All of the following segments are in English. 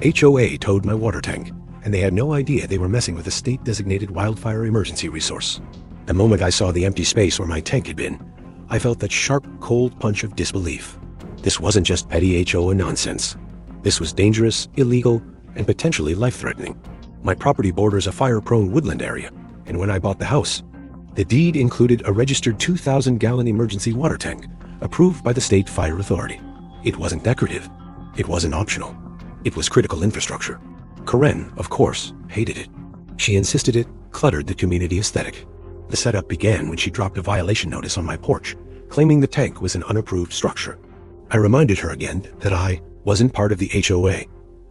HOA towed my water tank, and they had no idea they were messing with a state-designated wildfire emergency resource. The moment I saw the empty space where my tank had been, I felt that sharp, cold punch of disbelief. This wasn't just petty HOA nonsense. This was dangerous, illegal, and potentially life-threatening. My property borders a fire-prone woodland area, and when I bought the house, the deed included a registered 2,000-gallon emergency water tank, approved by the State Fire Authority. It wasn't decorative. It wasn't optional. It was critical infrastructure. Karen, of course, hated it. She insisted it cluttered the community aesthetic. The setup began when she dropped a violation notice on my porch, claiming the tank was an unapproved structure. I reminded her again that I wasn't part of the HOA.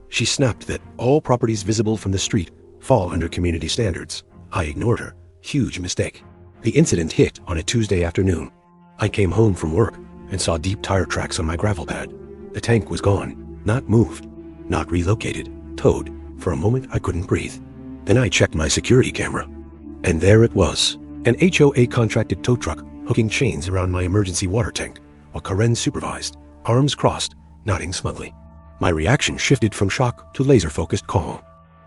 She snapped that all properties visible from the street fall under community standards. I ignored her. Huge mistake. The incident hit on a Tuesday afternoon. I came home from work and saw deep tire tracks on my gravel pad. The tank was gone, not moved, not relocated, towed. For a moment, I couldn't breathe. Then I checked my security camera. And there it was, an HOA contracted tow truck hooking chains around my emergency water tank, while Karen supervised, arms crossed, nodding smugly. My reaction shifted from shock to laser-focused calm.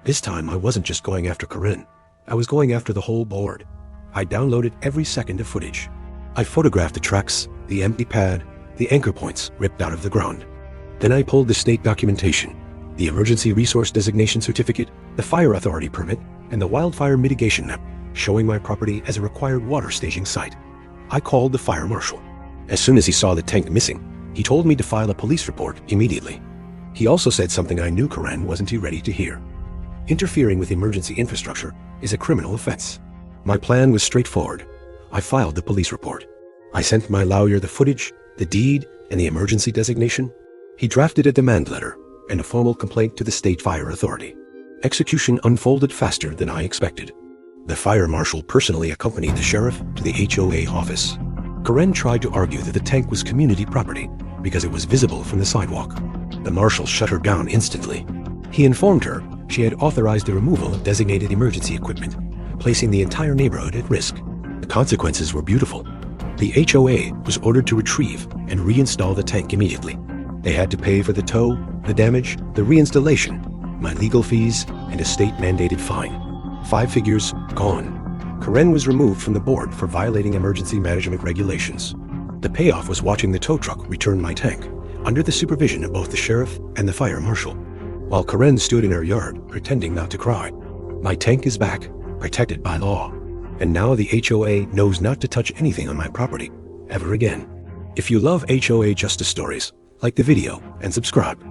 This time, I wasn't just going after Karen. I was going after the whole board. I downloaded every second of footage. I photographed the tracks, the empty pad, the anchor points ripped out of the ground. Then I pulled the state documentation, the Emergency Resource Designation Certificate, the Fire Authority permit, and the Wildfire Mitigation map, showing my property as a required water staging site. I called the fire marshal. As soon as he saw the tank missing, he told me to file a police report immediately. He also said something I knew Karen wasn't ready to hear. Interfering with emergency infrastructure is a criminal offense. My plan was straightforward. I filed the police report. I sent my lawyer the footage, the deed, and the emergency designation. He drafted a demand letter and a formal complaint to the State Fire Authority. Execution unfolded faster than I expected. The fire marshal personally accompanied the sheriff to the HOA office. Karen tried to argue that the tank was community property because it was visible from the sidewalk. The marshal shut her down instantly. He informed her she had authorized the removal of designated emergency equipment, placing the entire neighborhood at risk. The consequences were beautiful. The HOA was ordered to retrieve and reinstall the tank immediately. They had to pay for the tow, the damage, the reinstallation, my legal fees, and a state-mandated fine. 5 figures gone. Karen was removed from the board for violating emergency management regulations. The payoff was watching the tow truck return my tank, under the supervision of both the sheriff and the fire marshal, while Karen stood in her yard, pretending not to cry. My tank is back, protected by law. And now the HOA knows not to touch anything on my property, ever again. If you love HOA justice stories, like the video and subscribe.